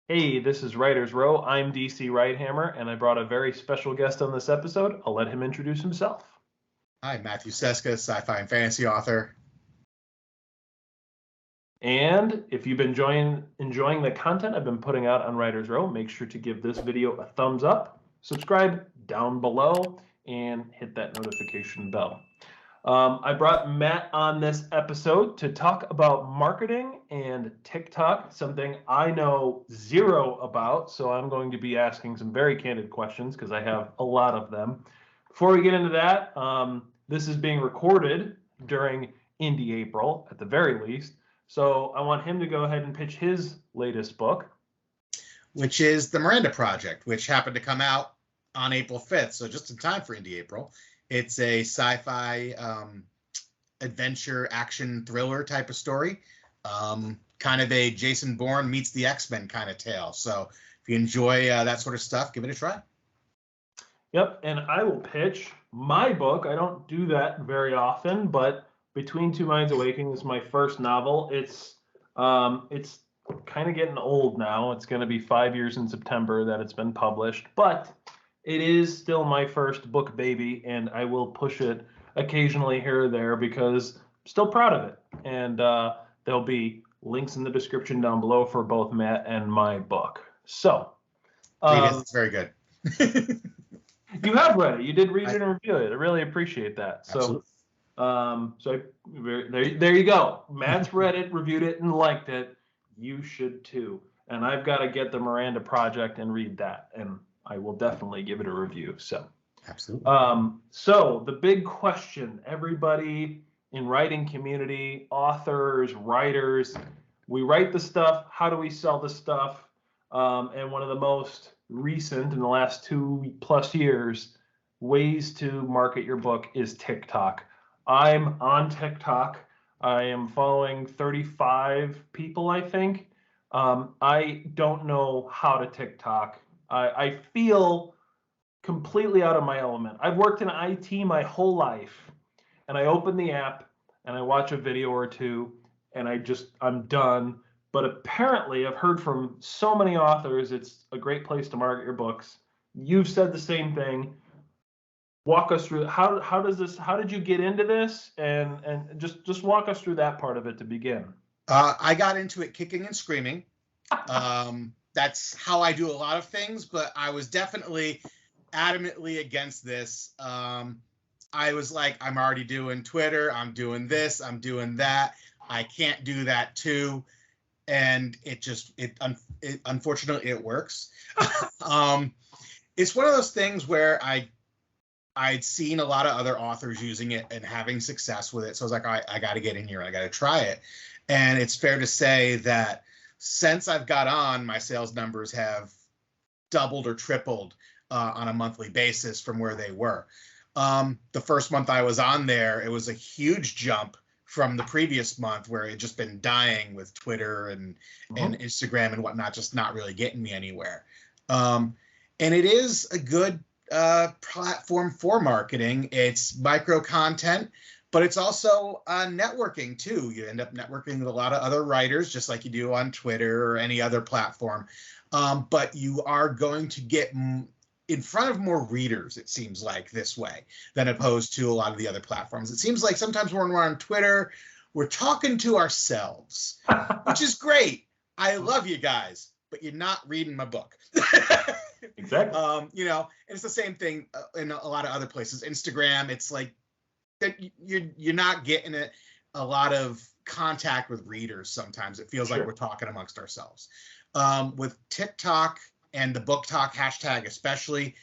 Hey, this is Writers Row. I'm DC Wright-Hammer, and I brought a very special guest on this episode. I'll let him introduce himself. Hi, Matthew Cesca, sci-fi and fantasy author. And if you've been enjoying the content I've been putting out on Writers Row, make sure to give this video a thumbs up, subscribe down below, and hit that notification bell. I brought Matt on this episode to talk about marketing and TikTok, something I know zero about. So I'm going to be asking some very candid questions because I have a lot of them. Before we get into that, this is being recorded during Indie April at the very least. So I want him to go ahead and pitch his latest book, which is The Miranda Project, which happened to come out on April 5th. So just in time for Indie April. It's a sci-fi adventure action thriller type of story, kind of a Jason Bourne meets the X-Men kind of tale. So if you enjoy that sort of stuff, give it a try. Yep, and I will pitch my book. I don't do that very often, but Between Two Minds Awakening is my first novel. It's kind of getting old now. It's going to be 5 years in September that it's been published, but it is still my first book baby, and I will push it occasionally here or there because I'm still proud of it. And there'll be links in the description down below for both Matt and my book. So, it's very good. You have read it. You did read it and review it. I really appreciate that. Absolutely. There you go. Matt's read it, reviewed it, and liked it. You should too. And I've got to get the Miranda Project and read that. And I will definitely give it a review. So, absolutely. So the big question, everybody in writing community, authors, writers, we write the stuff. How do we sell the stuff? And one of the most recent in the last 2+ years ways to market your book is TikTok. I'm on TikTok. I am following 35 people, I think. I don't know how to TikTok. I feel completely out of my element. I've worked in IT my whole life, and I open the app and I watch a video or two, and I'm done. But apparently, I've heard from so many authors, it's a great place to market your books. You've said the same thing. Walk us through how did you get into this, and just walk us through that part of it to begin. I got into it kicking and screaming. That's how I do a lot of things, but I was definitely adamantly against this. I was like, I'm already doing Twitter, I'm doing this, I'm doing that. I can't do that too. And unfortunately it works. It's one of those things where I'd seen a lot of other authors using it and having success with it. So I was like, I got to get in here. I got to try it. And it's fair to say that since I've got on, my sales numbers have doubled or tripled on a monthly basis from where they were. The first month I was on there, it was a huge jump from the previous month where it had just been dying with Twitter and Instagram and whatnot, just not really getting me anywhere. And it is a good platform for marketing. It's micro content, but it's also networking too. You end up networking with a lot of other writers, just like you do on Twitter or any other platform. But you are going to get in front of more readers, it seems like, this way than opposed to a lot of the other platforms. It seems like sometimes when we're on Twitter, we're talking to ourselves, which is great. I love you guys, but you're not reading my book. Exactly. And it's the same thing in a lot of other places. Instagram, it's like that you're not getting a lot of contact with readers. Sometimes it feels like we're talking amongst ourselves. With TikTok and the book talk hashtag especially,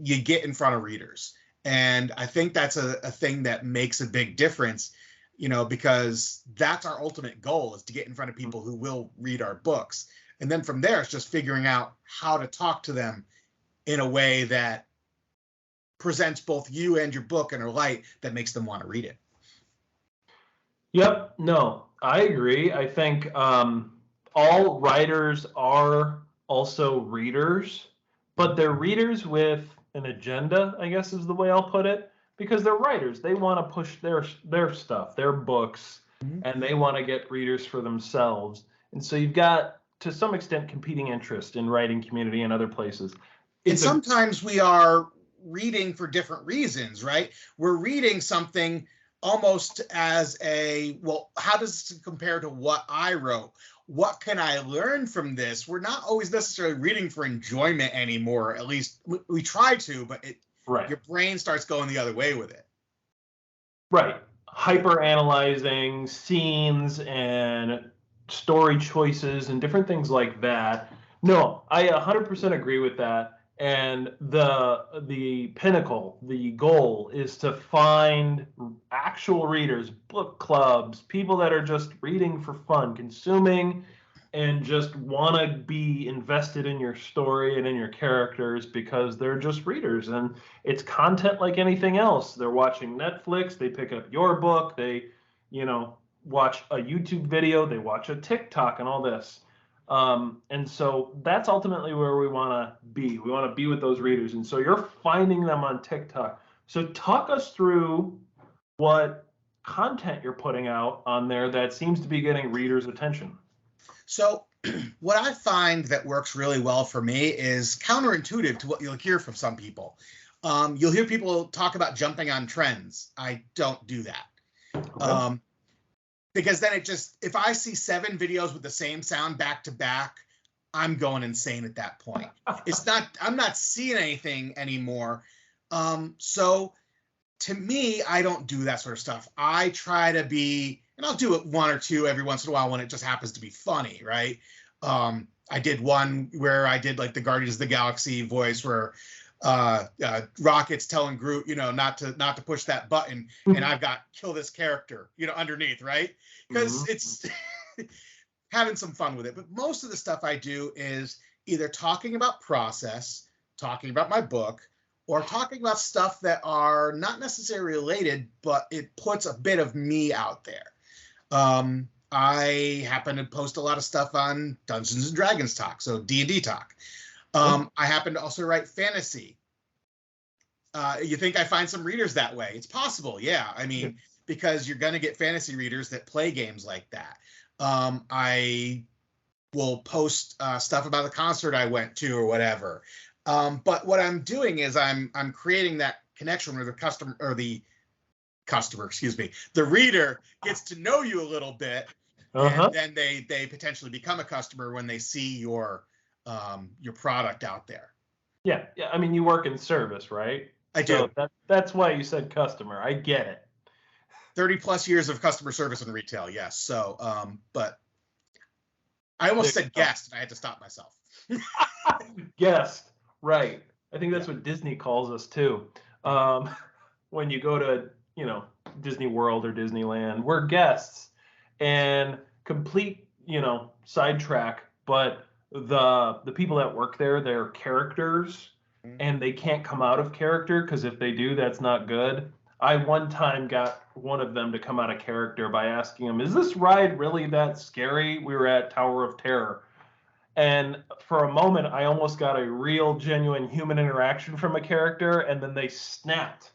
you get in front of readers. And I think that's a thing that makes a big difference, because that's our ultimate goal, is to get in front of people who will read our books. And then from there, it's just figuring out how to talk to them in a way that presents both you and your book in a light that makes them want to read it. Yep. No, I agree. I think all writers are also readers, but they're readers with an agenda, I guess is the way I'll put it, because they're writers. They want to push their stuff, their books, and they want to get readers for themselves. And so you've got to some extent competing interest in writing community and other places. And sometimes we are reading for different reasons, right? We're reading something almost as a, well, how does this compare to what I wrote? What can I learn from this? We're not always necessarily reading for enjoyment anymore. At least we try to, but your brain starts going the other way with it. Right. Hyper analyzing scenes and story choices and different things like that. No, I 100% agree with that. And the pinnacle, the goal is to find actual readers, book clubs, people that are just reading for fun, consuming, and just want to be invested in your story and in your characters because they're just readers. And it's content like anything else. They're watching Netflix, they pick up your book, they, watch a YouTube video, they watch a TikTok and all this. And so that's ultimately where we want to be. We want to be with those readers. And so you're finding them on TikTok. So talk us through what content you're putting out on there that seems to be getting readers' attention. So what I find that works really well for me is counterintuitive to what you'll hear from some people. You'll hear people talk about jumping on trends. I don't do that. Okay. Because then if I see 7 videos with the same sound back to back, I'm going insane at that point. I'm not seeing anything anymore. So to me, I don't do that sort of stuff. I try to be, and I'll do it 1 or 2 every once in a while when it just happens to be funny, right? I did one where I did like the Guardians of the Galaxy voice where Rocket's telling Groot, not to push that button, and I've got kill this character, underneath, right? Because it's having some fun with it. But most of the stuff I do is either talking about process, talking about my book, or talking about stuff that are not necessarily related, but it puts a bit of me out there. I happen to post a lot of stuff on Dungeons and Dragons Talk, so D&D Talk. I happen to also write fantasy. You think I find some readers that way? It's possible, yeah. I mean, because you're going to get fantasy readers that play games like that. I will post stuff about the concert I went to or whatever. But what I'm doing is I'm creating that connection where the reader gets to know you a little bit, and then they potentially become a customer when they see your product out there. Yeah. I mean, you work in service, right? I do. So that's why you said customer. I get it. 30 plus years of customer service in retail, yes. So, but I almost said guest, and I had to stop myself. Guest, right? I think that's what Disney calls us too. When you go to Disney World or Disneyland, we're guests. And complete sidetrack, but the people that work there, they're characters, and they can't come out of character, because if they do, that's not good. I one time got one of them to come out of character by asking him, "Is this ride really that scary?" We were at Tower of Terror. And for a moment, I almost got a real, genuine human interaction from a character, and then they snapped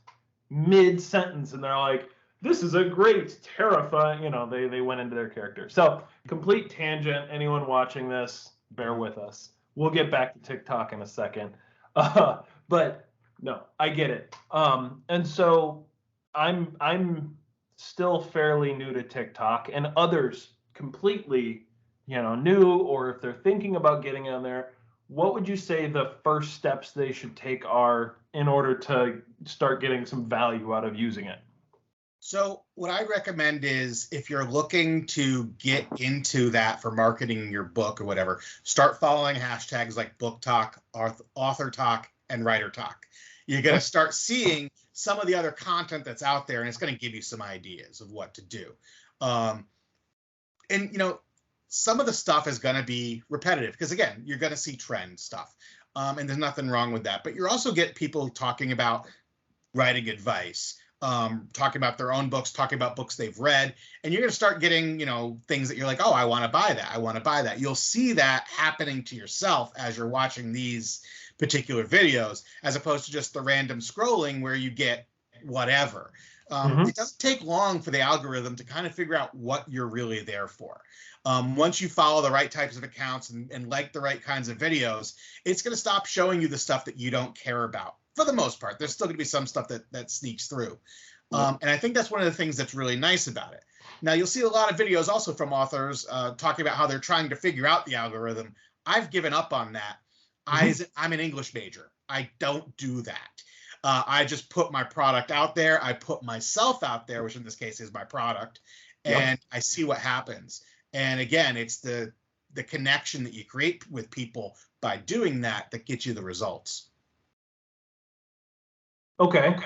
mid-sentence, and they're like, "This is a great, terrifying," they went into their character. So, complete tangent. Anyone watching this, bear with us. We'll get back to TikTok in a second. But no, I get it. And so I'm still fairly new to TikTok, and others completely, new, or if they're thinking about getting on there, what would you say the first steps they should take are in order to start getting some value out of using it? So what I recommend is, if you're looking to get into that for marketing your book or whatever, start following hashtags like Book Talk, Author Talk, and Writer Talk. You're going to start seeing some of the other content that's out there, and it's going to give you some ideas of what to do. And some of the stuff is going to be repetitive, because again, you're going to see trend stuff, and there's nothing wrong with that. But you also get people talking about writing advice, talking about their own books, talking about books they've read, and you're going to start getting, things that you're like, oh, I want to buy that. I want to buy that. You'll see that happening to yourself as you're watching these particular videos, as opposed to just the random scrolling where you get whatever. It doesn't take long for the algorithm to kind of figure out what you're really there for. Once you follow the right types of accounts and like the right kinds of videos, it's going to stop showing you the stuff that you don't care about. For the most part, there's still going to be some stuff that sneaks through. And I think that's one of the things that's really nice about it. Now, you'll see a lot of videos also from authors talking about how they're trying to figure out the algorithm. I've given up on that. I'm an English major. I don't do that. I just put my product out there. I put myself out there, which in this case is my product, and I see what happens. And again, it's the connection that you create with people by doing that gets you the results. Okay.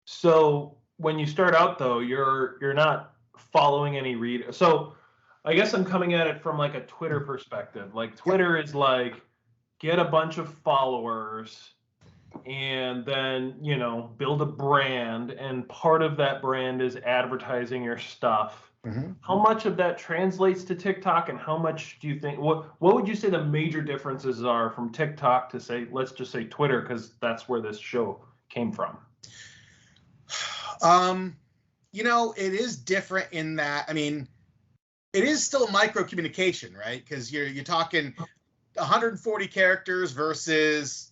So when you start out though, you're not following any read. So I guess I'm coming at it from like a Twitter perspective. Like Twitter is like, get a bunch of followers and then, you know, build a brand, and part of that brand is advertising your stuff. How much of that translates to TikTok, and how much do you think, what would you say the major differences are from TikTok to, say, let's just say Twitter, because that's where this show came from? You know, it is different in that, I mean, it is still micro communication, right? Because you're talking 140 characters versus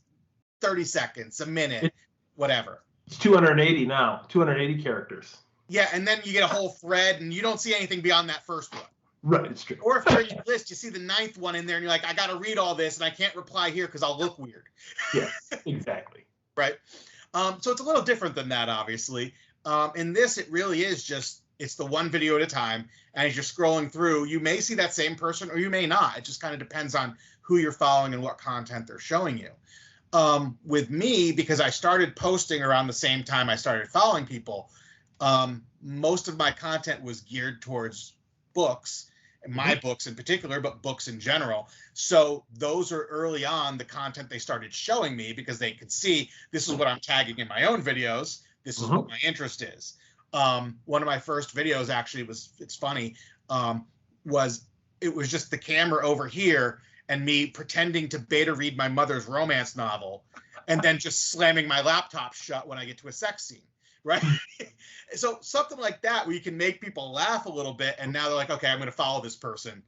30 seconds, a minute, whatever. It's 280 now, 280 characters. Yeah, and then you get a whole thread, and you don't see anything beyond that first one. Right, it's true. Or if you're in your list, you see the 9th one in there, and you're like, I got to read all this, and I can't reply here because I'll look weird. Yes, exactly. Right. So it's a little different than that, obviously. In this, it really is just, it's the one video at a time. And as you're scrolling through, you may see that same person or you may not. It just kind of depends on who you're following and what content they're showing you. With me, because I started posting around the same time I started following people, most of my content was geared towards books, my books in particular, but books in general. So those are early on the content they started showing me, because they could see this is what I'm tagging in my own videos. This is what my interest is. One of my first videos actually it's funny, it was just the camera over here and me pretending to beta read my mother's romance novel and then just slamming my laptop shut when I get to a sex scene, right? So something like that where you can make people laugh a little bit, and now they're like, okay, I'm going to follow this person.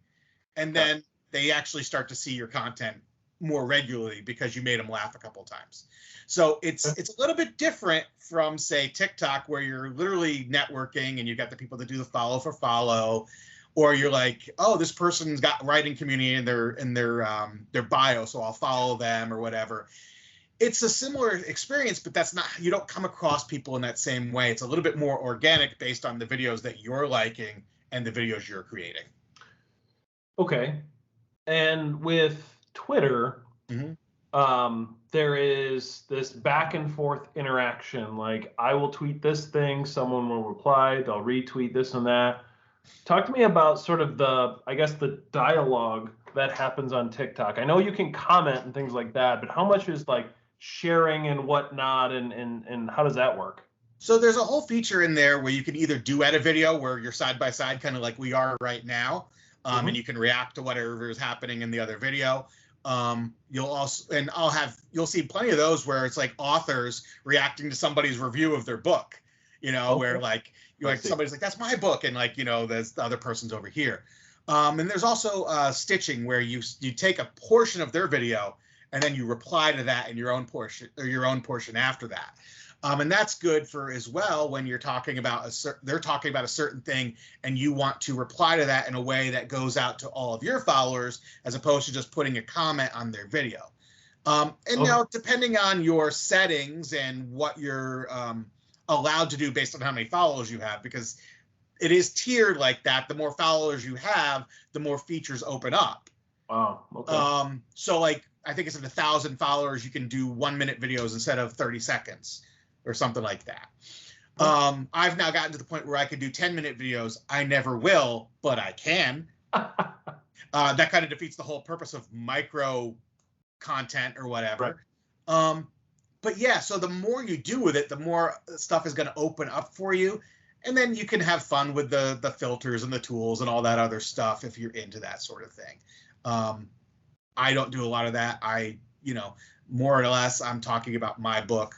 And then they actually start to see your content more regularly because you made them laugh a couple of times. So it's a little bit different from, say, TikTok, where you're literally networking and you've got the people that do the follow for follow, or you're like, oh, this person's got writing community in their bio, so I'll follow them or whatever. It's a similar experience, but that's not, you don't come across people in that same way. It's a little bit more organic based on the videos that you're liking and the videos you're creating. Okay. And with Twitter, there is this back and forth interaction. Like, I will tweet this thing, someone will reply, they'll retweet this and that. Talk to me about sort of the dialogue that happens on TikTok. I know you can comment and things like that, but how much is like sharing and whatnot, and how does that work? So there's a whole feature in there where you can either duet a video where you're side by side, kind of like we are right now, and you can react to whatever is happening in the other video. You'll see plenty of those where it's like authors reacting to somebody's review of their book, where somebody's like, that's my book, and there's the other person's over here. And there's also stitching, where you take a portion of their video and then you reply to that in your own portion after that. And that's good for as well when you're talking about they're talking about a certain thing and you want to reply to that in a way that goes out to all of your followers, as opposed to just putting a comment on their video. Now, depending on your settings and what you're allowed to do based on how many followers you have, because it is tiered like that. The more followers you have, the more features open up. Wow. Okay. So like, I think it's at 1,000 followers, you can do 1-minute videos instead of 30 seconds or something like that. I've now gotten to the point where I can do 10-minute videos. I never will, but I can. That kind of defeats the whole purpose of micro content or whatever. Right. But yeah, so the more you do with it, the more stuff is going to open up for you. And then you can have fun with the filters and the tools and all that other stuff if you're into that sort of thing. I don't do a lot of that. More or less, I'm talking about my book,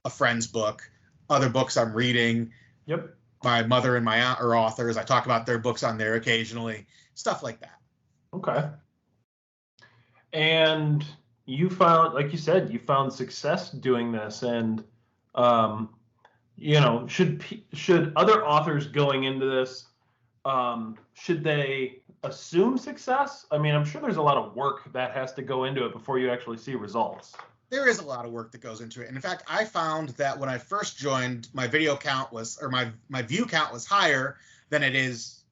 a friend's book, other books I'm reading. Yep. My mother and my aunt are authors. I talk about their books on there occasionally, stuff like that. Okay. And you found, like you said, you found success doing this, and should other authors going into this, should they assume success? I mean, I'm sure there's a lot of work that has to go into it before you actually see results. There is a lot of work that goes into it. And in fact, I found that when I first joined, my video count was, or my view count was higher than it is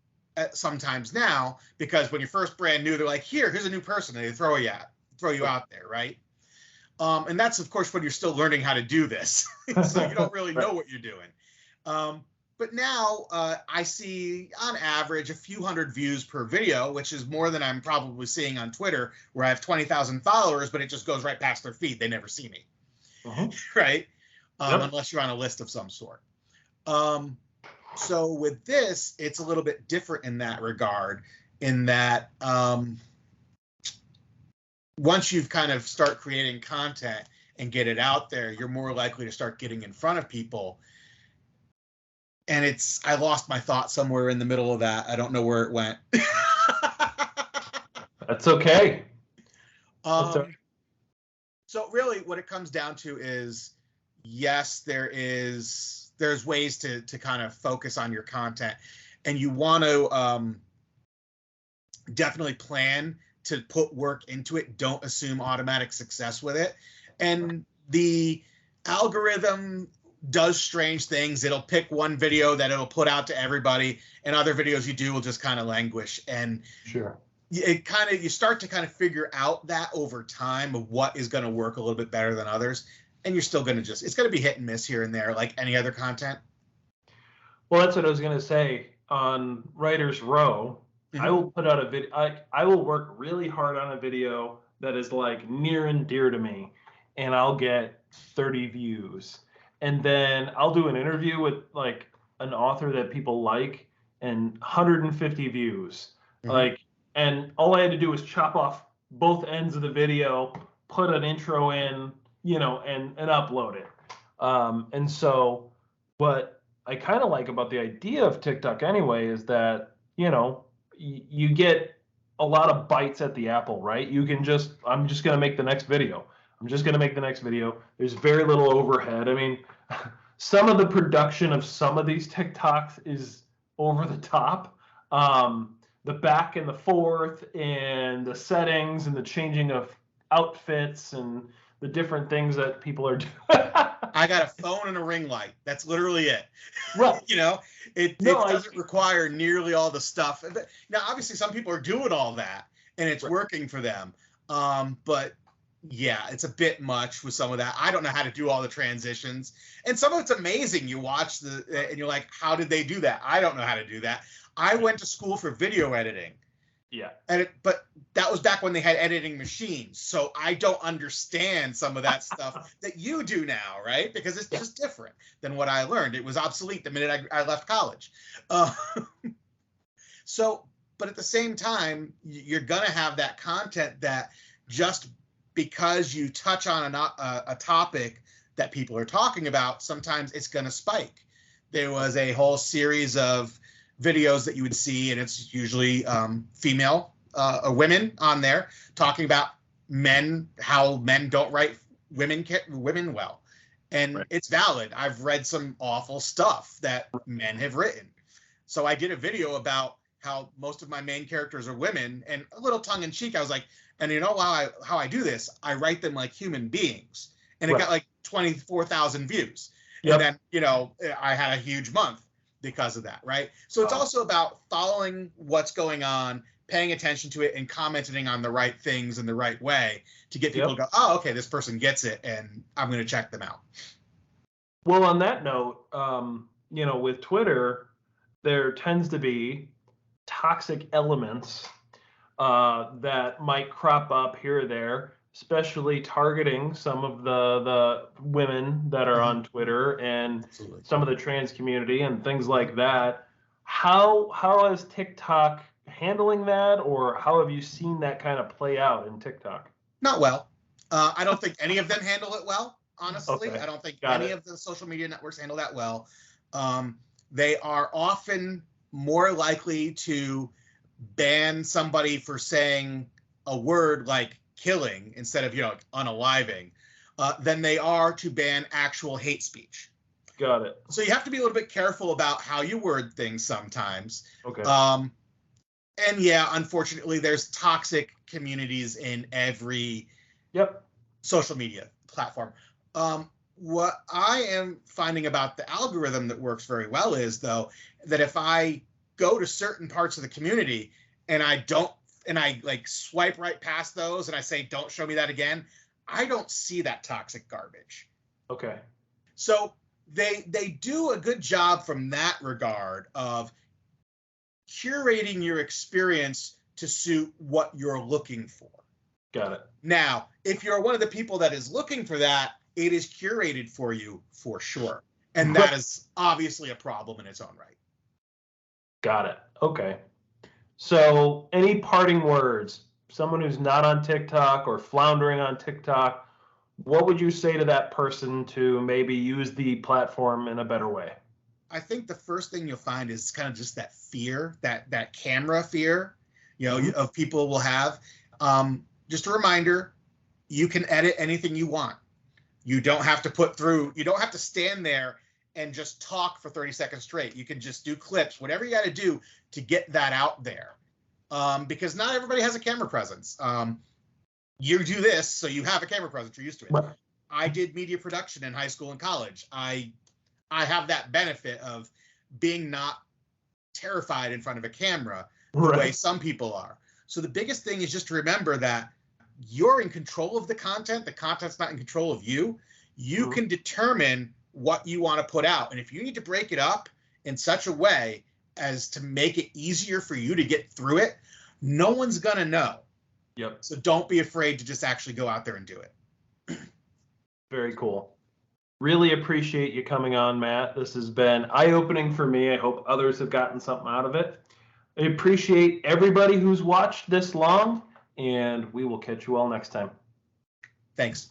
sometimes now, because when you're first brand new, they're like, here's a new person, and they throw you out there, right? And that's, of course, when you're still learning how to do this. So you don't really know what you're doing. But now I see, on average, a few hundred views per video, which is more than I'm probably seeing on Twitter, where I have 20,000 followers, but it just goes right past their feed. They never see me, right? Unless you're on a list of some sort. So with this, it's a little bit different in that regard, in that once you've kind of start creating content and get it out there, you're more likely to start getting in front of people. And I lost my thought somewhere in the middle of that. I don't know where it went. That's okay. So really what it comes down to is, yes, there's ways to kind of focus on your content, and you want to definitely plan to put work into it. Don't assume automatic success with it. And the algorithm does strange things. It'll pick one video that it'll put out to everybody, and other videos you do will just kind of languish. And sure, you start to kind of figure out that over time of what is going to work a little bit better than others. And you're still going to it's going to be hit and miss here and there, like any other content. Well, that's what I was going to say. On Writer's Row, I will put out a video. I will work really hard on a video that is like near and dear to me, and I'll get 30 views. And then I'll do an interview with like an author that people like, and 150 views. And all I had to do was chop off both ends of the video, put an intro in, and upload it. And so what I kind of like about the idea of TikTok anyway is that, you get a lot of bites at the apple, right? I'm just going to make the next video. There's very little overhead. I mean, some of the production of some of these TikToks is over the top. The back and the forth and the settings and the changing of outfits and the different things that people are doing. I got a phone and a ring light. That's literally it. Right. It doesn't require nearly all the stuff. Now, obviously, some people are doing all that, and it's working for them. But yeah, it's a bit much with some of that. I don't know how to do all the transitions. And some of it's amazing. You watch and you're like, how did they do that? I don't know how to do that. I went to school for video editing. Yeah. But that was back when they had editing machines. So I don't understand some of that stuff that you do now, right? Because it's just different than what I learned. It was obsolete the minute I left college. But at the same time, you're going to have that content that just because you touch on a topic that people are talking about, sometimes it's going to spike. There was a whole series of videos that you would see, and it's usually female or women on there talking about how men don't write women well. And It's valid. I've read some awful stuff that men have written. So I did a video about how most of my main characters are women, and a little tongue in cheek, I was like, and how I do this, I write them like human beings. And it got like 24,000 views. Yep. And then, I had a huge month because of that, right? So it's also about following what's going on, paying attention to it, and commenting on the right things in the right way to get people to go, oh, okay, this person gets it, and I'm going to check them out. Well, on that note, with Twitter, there tends to be toxic elements that might crop up here or there, especially targeting some of the women that are on Twitter and some of the trans community and things like that. How is TikTok handling that, or how have you seen that kind of play out in TikTok? Not well. I don't think any of them handle it well. honestly. Okay. I don't think Got any it. of the social media networks handle that well. They are often more likely to ban somebody for saying a word like killing instead of, unaliving, than they are to ban actual hate speech. Got it. So you have to be a little bit careful about how you word things sometimes. Okay. And yeah, unfortunately, there's toxic communities in every social media platform. What I am finding about the algorithm that works very well is, though, that if I go to certain parts of the community and I like swipe right past those and I say, don't show me that again, I don't see that toxic garbage. Okay. So they do a good job from that regard of curating your experience to suit what you're looking for. Got it. Now, if you're one of the people that is looking for that, it is curated for you for sure. And that is obviously a problem in its own right. Got it. Okay. So, any parting words? Someone who's not on TikTok or floundering on TikTok, what would you say to that person to maybe use the platform in a better way? I think the first thing you'll find is kind of just that fear, that camera fear, of people will have. Just a reminder, you can edit anything you want. You don't have to stand there and just talk for 30 seconds straight. You can just do clips, whatever you got to do to get that out there. Because not everybody has a camera presence. You do this, so you have a camera presence. You're used to it. Right. I did media production in high school and college. I have that benefit of being not terrified in front of a camera the way some people are. So the biggest thing is just to remember that you're in control of the content. The content's not in control of you. You can determine what you want to put out. And if you need to break it up in such a way as to make it easier for you to get through it, no one's going to know. Yep. So don't be afraid to just actually go out there and do it. Very cool. Really appreciate you coming on, Matt. This has been eye-opening for me. I hope others have gotten something out of it. I appreciate everybody who's watched this long, and we will catch you all next time. Thanks.